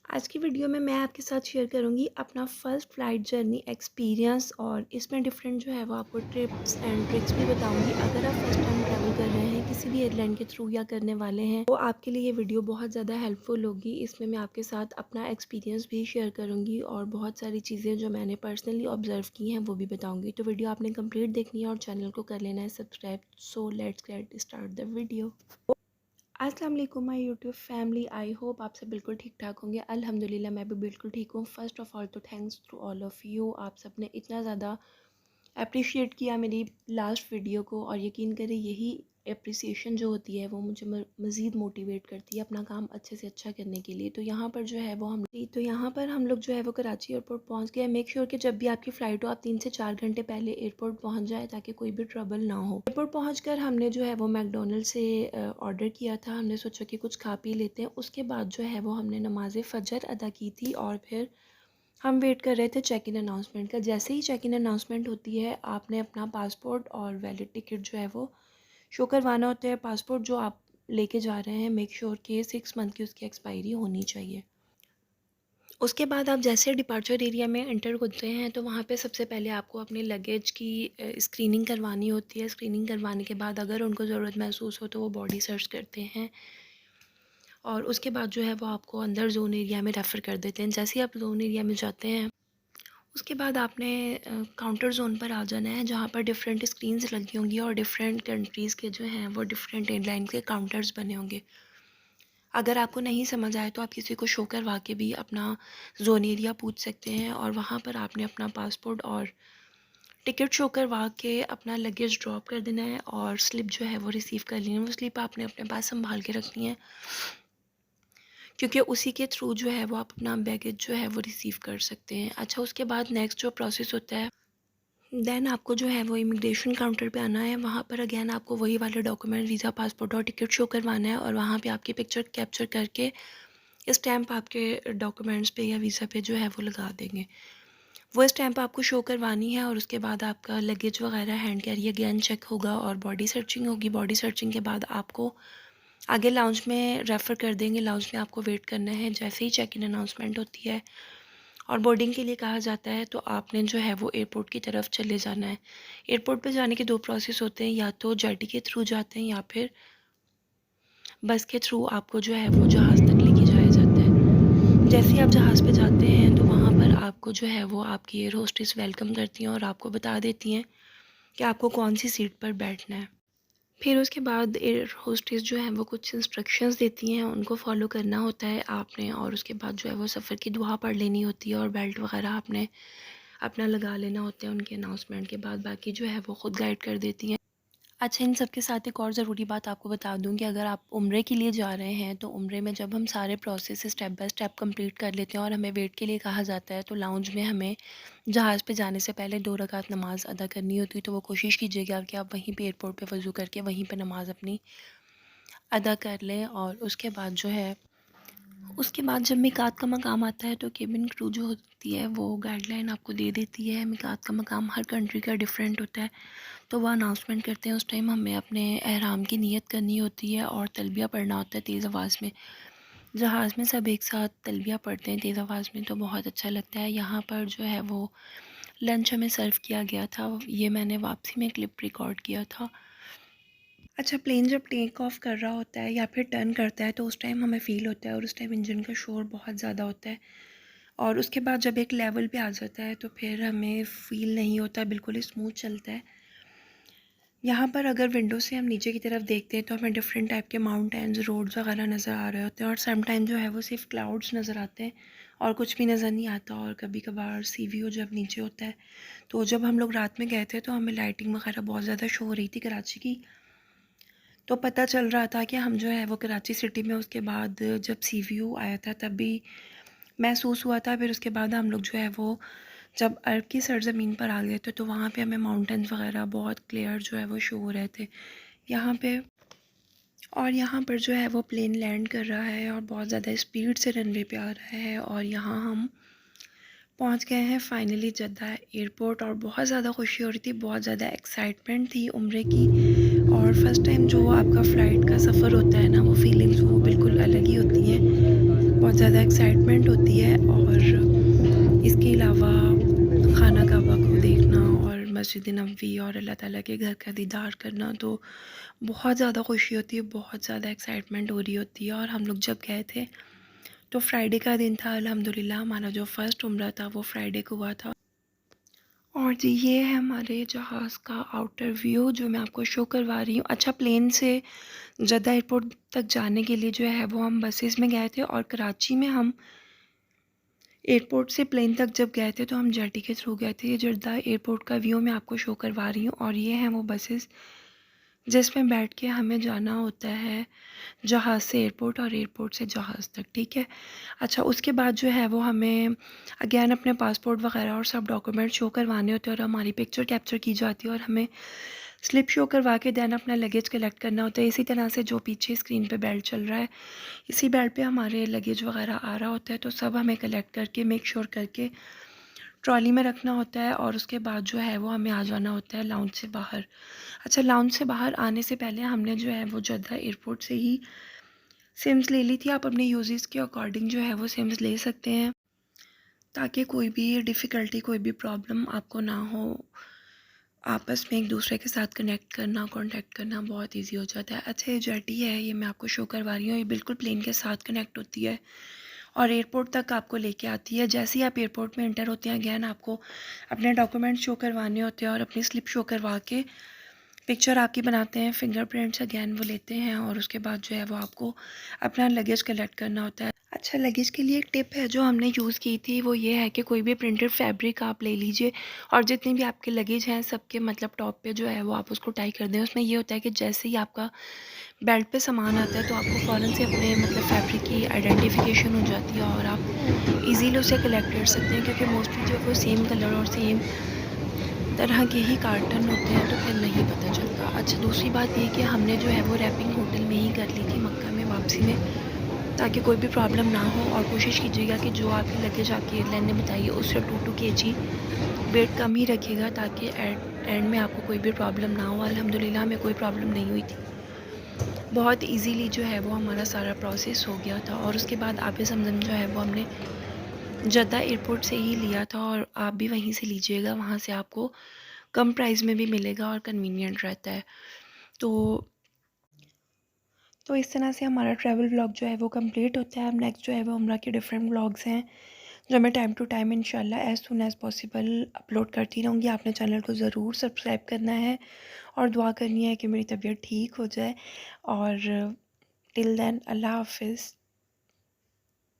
आज की वीडियो में मैं आपके साथ शेयर करूंगी अपना फ़र्स्ट फ़्लाइट जर्नी एक्सपीरियंस और इसमें डिफरेंट जो है वो आपको टिप्स एंड ट्रिक्स भी बताऊंगी। अगर आप फर्स्ट टाइम ट्रैवल कर रहे हैं किसी भी एयरलाइन के थ्रू या करने वाले हैं तो आपके लिए ये वीडियो बहुत ज़्यादा हेल्पफुल होगी। इसमें मैं आपके साथ अपना एक्सपीरियंस भी शेयर करूँगी और बहुत सारी चीज़ें जो मैंने पर्सनली ऑब्जर्व की हैं वो भी बताऊँगी। तो वीडियो आपने कम्प्लीट देखनी है और चैनल को कर लेना है subscribe. So let's get start the video. अस्सलाम वालेकुम my YouTube family. I hope आप सब बिल्कुल ठीक ठाक होंगे। अल्हम्दुलिल्लाह मैं भी बिल्कुल ठीक हूँ। फ़र्स्ट ऑफ़ ऑल तो thanks to all of you. आप सब ने इतना ज़्यादा अप्रिशिएट किया मेरी लास्ट वीडियो को और यकीन करें यही अप्रिसिएशन जो होती है वो मुझे मज़ीद मोटिवेट करती है अपना काम अच्छे से अच्छा करने के लिए। तो यहाँ पर जो है वो हम लोग जो है वो कराची एयरपोर्ट पहुँच गए। मेक श्योर कि जब भी आपकी फ़्लाइट हो आप 3 से 4 घंटे पहले एयरपोर्ट पहुँच जाए ताकि कोई भी ट्रबल ना हो। एयरपोर्ट पहुँच हमने जो है वो मैकडोनल्ड से ऑर्डर किया था। हमने सोचा कि कुछ खा पी लेते हैं। उसके बाद जो है वो हमने नमाज़ फ़जर अदा की थी और फिर हम वेट कर रहे थे चेक इन अनाउंसमेंट का। जैसे ही चेक इन अनाउंसमेंट होती है आपने अपना पासपोर्ट और वैलिड टिकट जो है वो शो करवाना होता है। पासपोर्ट जो आप लेके जा रहे हैं मेक श्योर कि 6 मंथ की उसकी एक्सपायरी होनी चाहिए। उसके बाद आप जैसे डिपार्चर एरिया में एंटर होते हैं तो वहाँ पे सबसे पहले आपको अपने लगेज की स्क्रीनिंग करवानी होती है। स्क्रीनिंग करवाने के बाद अगर उनको ज़रूरत महसूस हो तो वो बॉडी सर्च करते हैं और उसके बाद जो है वो आपको अंदर जोन एरिया में रेफ़र कर देते हैं। जैसे ही आप जोन एरिया में जाते हैं उसके बाद आपने काउंटर ज़ोन पर आ जाना है जहाँ पर डिफरेंट स्क्रीन्स लगी होंगी और डिफरेंट कंट्रीज़ के जो हैं वो डिफरेंट एयरलाइन के काउंटर्स बने होंगे। अगर आपको नहीं समझ आए तो आप किसी को शो करवा के भी अपना ज़ोन एरिया पूछ सकते हैं और वहाँ पर आपने अपना पासपोर्ट और टिकट शो करवा के अपना लगेज ड्रॉप कर देना है और स्लिप जो है वो रिसीव कर लेनी है। वो स्लिप आपने अपने पास संभाल के रखनी है क्योंकि उसी के थ्रू जो है वो आप अपना बैगेज जो है वो रिसीव कर सकते हैं। अच्छा, उसके बाद नेक्स्ट जो प्रोसेस होता है देन आपको जो है वो इमिग्रेशन काउंटर पे आना है। वहाँ पर अगेन आपको वही वाले डॉक्यूमेंट वीज़ा, पासपोर्ट और टिकट शो करवाना है और वहाँ पे आपकी पिक्चर कैप्चर करके स्टैंप आपके डॉक्यूमेंट्स पे या वीज़ा पे जो है वो लगा देंगे। वो स्टैंप आपको शो करवानी है और उसके बाद आपका लगेज वगैरह हैंड कैरी अगेन चेक होगा और बॉडी सर्चिंग होगी। बॉडी सर्चिंग के बाद आपको आगे लाउंज में रेफ़र कर देंगे। लाउंज में आपको वेट करना है। जैसे ही चेक इन अनाउंसमेंट होती है और बोर्डिंग के लिए कहा जाता है तो आपने जो है वो एयरपोर्ट की तरफ चले जाना है। एयरपोर्ट पे जाने के 2 प्रोसेस होते हैं, या तो जेटी के थ्रू जाते हैं या फिर बस के थ्रू आपको जो है वो जहाज़ तक लेके जाया जाता है। जैसे ही आप जहाज़ पे जाते हैं तो वहाँ पर आपको जो है वो आपकी एयर होस्टेस वेलकम करती हैं और आपको बता देती हैं कि आपको कौन-सी सीट पर बैठना है। फिर उसके बाद एयर होस्टेस जो है वो कुछ इंस्ट्रक्शंस देती हैं, उनको फॉलो करना होता है आपने और उसके बाद जो है वो सफ़र की दुआ पढ़ लेनी होती है और बेल्ट वगैरह आपने अपना लगा लेना होता है उनके अनाउंसमेंट के बाद। बाकी जो है वो ख़ुद गाइड कर देती हैं। अच्छा, इन सब के साथ एक और ज़रूरी बात आपको बता दूं कि अगर आप उम्रे के लिए जा रहे हैं तो उम्रे में जब हम सारे process step by step complete कर लेते हैं और हमें वेट के लिए कहा जाता है तो लाउंज में हमें जहाज़ पे जाने से पहले 2 रकात नमाज़ अदा करनी होती है। तो वो कोशिश कीजिएगा कि आप वहीं पे एयरपोर्ट पे वज़ू करके वहीं पे नमाज़ अपनी अदा कर लें। और उसके बाद जब मिकात का मकाम आता है तो केबिन क्रू जो होती है वो गाइडलाइन आपको दे देती है। मिकात का मकाम हर कंट्री का डिफरेंट होता है तो वह अनाउंसमेंट करते हैं। उस टाइम हमें अपने एहराम की नियत करनी होती है और तलबिया पढ़ना होता है तेज़ आवाज़ में। जहाज़ में सब एक साथ तलबिया पढ़ते हैं तेज़ आवाज़ में तो बहुत अच्छा लगता है। यहाँ पर जो है वो लंच हमें सर्व किया गया था, ये मैंने वापसी में क्लिप रिकॉर्ड किया था। अच्छा, प्लेन जब टेक ऑफ कर रहा होता है या फिर टर्न करता है तो उस टाइम हमें फ़ील होता है और उस टाइम इंजन का शोर बहुत ज़्यादा होता है और उसके बाद जब एक लेवल पे आ जाता है तो फिर हमें फ़ील नहीं होता, बिल्कुल ही स्मूथ चलता है। यहाँ पर अगर विंडो से हम नीचे की तरफ देखते हैं तो हमें डिफरेंट टाइप के माउंटेन्स, रोड्स वगैरह नज़र आ रहे होते हैं और सम टाइम जो है वो सिर्फ क्लाउड्स नज़र आते हैं और कुछ भी नज़र नहीं आता। और कभी कभार सी व्यू जब नीचे होता है तो जब हम लोग रात में गए थे तो हमें लाइटिंग वगैरह बहुत ज़्यादा शो हो रही थी कराची की, तो पता चल रहा था कि हम जो है वो कराची सिटी में। उसके बाद जब सी व्यू आया था तब भी महसूस हुआ था। फिर उसके बाद हम लोग जो है वो जब अरब की सरज़मीन पर आ गए थे तो वहाँ पे हमें माउंटेन्स वगैरह बहुत क्लियर जो है वो शो हो रहे थे यहाँ पे। और यहाँ पर जो है वो प्लेन लैंड कर रहा है और बहुत ज़्यादा स्पीड से रनवे पे आ रहा है और यहाँ हम पहुँच गए हैं फाइनली जद्दा एयरपोर्ट। और बहुत ज़्यादा खुशी हो रही थी, बहुत ज़्यादा एक्साइटमेंट थी उम्रे की। और फर्स्ट टाइम जो आपका फ़्लाइट का सफ़र होता है ना, वो फीलिंग्स वो बिल्कुल अलग ही होती हैं। बहुत ज़्यादा एक्साइटमेंट होती है और इसके अलावा खाना काबा को देखना और मस्जिद नबवी और अल्लाह ताला के घर का दीदार करना तो बहुत ज़्यादा खुशी होती है, बहुत ज़्यादा एक्साइटमेंट हो रही होती है। और हम लोग जब गए थे तो फ्राइडे का दिन था, अल्हम्दुलिल्लाह हमारा जो फ़र्स्ट उम्रा था वो फ्राइडे को हुआ था। और जी ये है हमारे जहाज़ का आउटर व्यू जो मैं आपको शो करवा रही हूँ। अच्छा, प्लेन से जद्दा एयरपोर्ट तक जाने के लिए जो है वो हम बसेस में गए थे, और कराची में हम एयरपोर्ट से प्लेन तक जब गए थे तो हम जेटी के थ्रू गए थे। ये जद्दा एयरपोर्ट का व्यू मैं आपको शो करवा रही हूँ, और ये हैं वो बसेस जिसमें बैठ के हमें जाना होता है जहाज़ से एयरपोर्ट और एयरपोर्ट से जहाज़ तक, ठीक है। अच्छा, उसके बाद जो है वो हमें अगेन अपने पासपोर्ट वगैरह और सब डॉक्यूमेंट शो करवाने होते हैं, और हमारी पिक्चर कैप्चर की जाती है, और हमें स्लिप शो करवा के देन अपना लगेज कलेक्ट करना होता है। इसी तरह से जो पीछे स्क्रीन पे बेल्ट चल रहा है, इसी बेल्ट पे हमारे लगेज वगैरह आ रहा होता है, तो सब हमें कलेक्ट करके मेक श्योर करके ट्रॉली में रखना होता है, और उसके बाद जो है वो हमें आ जाना होता है लाउंज से बाहर। अच्छा, लाउंज से बाहर आने से पहले हमने जो है वो जद्दा एयरपोर्ट से ही सिम्स ले ली थी। आप अपने यूजेस के अकॉर्डिंग जो है वो सिम्स ले सकते हैं, ताकि कोई भी डिफ़िकल्टी, कोई भी प्रॉब्लम आपको ना हो। आपस में एक दूसरे के साथ कनेक्ट करना, कांटेक्ट करना बहुत इजी हो जाता है। अच्छा, ये जेटी है, ये मैं आपको शो करवा रही हूँ, ये बिल्कुल प्लेन के साथ कनेक्ट होती है और एयरपोर्ट तक आपको लेके आती है। जैसे ही आप एयरपोर्ट में एंटर होते हैं, अगेन आपको अपने डॉक्यूमेंट शो करवाने होते हैं, और अपनी स्लिप शो करवा के पिक्चर आपकी बनाते हैं, फिंगरप्रिंट्स अगेन वो लेते हैं, और उसके बाद जो है वो आपको अपना लगेज कलेक्ट करना होता है। अच्छा, लगेज के लिए एक टिप है जो हमने यूज़ की थी, वो ये है कि कोई भी प्रिंटेड फैब्रिक आप ले लीजिए, और जितने भी आपके लगेज हैं सबके मतलब टॉप पे जो है वो आप उसको टाई कर दें। उसमें ये होता है कि जैसे ही आपका बेल्ट पे सामान आता है तो आपको फ़ौरन से अपने मतलब फैब्रिक की आइडेंटिफिकेशन हो जाती है, और आप इजीली उसे कलेक्ट कर सकते हैं, क्योंकि मोस्टली जो है वो सेम कलर और सेम तरह के ही कार्टन होते हैं, तो फिर नहीं पता चलता। अच्छा, दूसरी बात ये कि हमने जो है वो रैपिंग होटल में ही कर ली थी मक्का में वापसी में, ताकि कोई भी प्रॉब्लम ना हो। और कोशिश कीजिएगा कि जो आपकी लगेज आपकी एयरलाइन ने बताई है उससे 2 kg वेट कम ही रखिएगा, ताकि एंड में आपको कोई भी प्रॉब्लम ना हो। अल्हम्दुलिल्लाह हमें कोई प्रॉब्लम नहीं हुई थी, बहुत इजीली जो है वो हमारा सारा प्रोसेस हो गया था। और उसके बाद आबे ज़मज़म जो है वो हमने जद्दा एयरपोर्ट से ही लिया था, और आप भी वहीं से लीजिएगा, वहाँ से आपको कम प्राइस में भी मिलेगा और कन्वीनियंट रहता है। तो इस तरह से हमारा ट्रैवल व्लॉग जो है वो कंप्लीट होता है। अब नेक्स्ट जो है वो उम्रा के डिफरेंट व्लॉग्स हैं जो मैं टाइम टू टाइम इंशाल्लाह as soon as possible upload करती रहूँगी। आपने चैनल को ज़रूर सब्सक्राइब करना है और दुआ करनी है कि मेरी तबीयत ठीक हो जाए। और टिल देन, अल्लाह हाफ़िज़।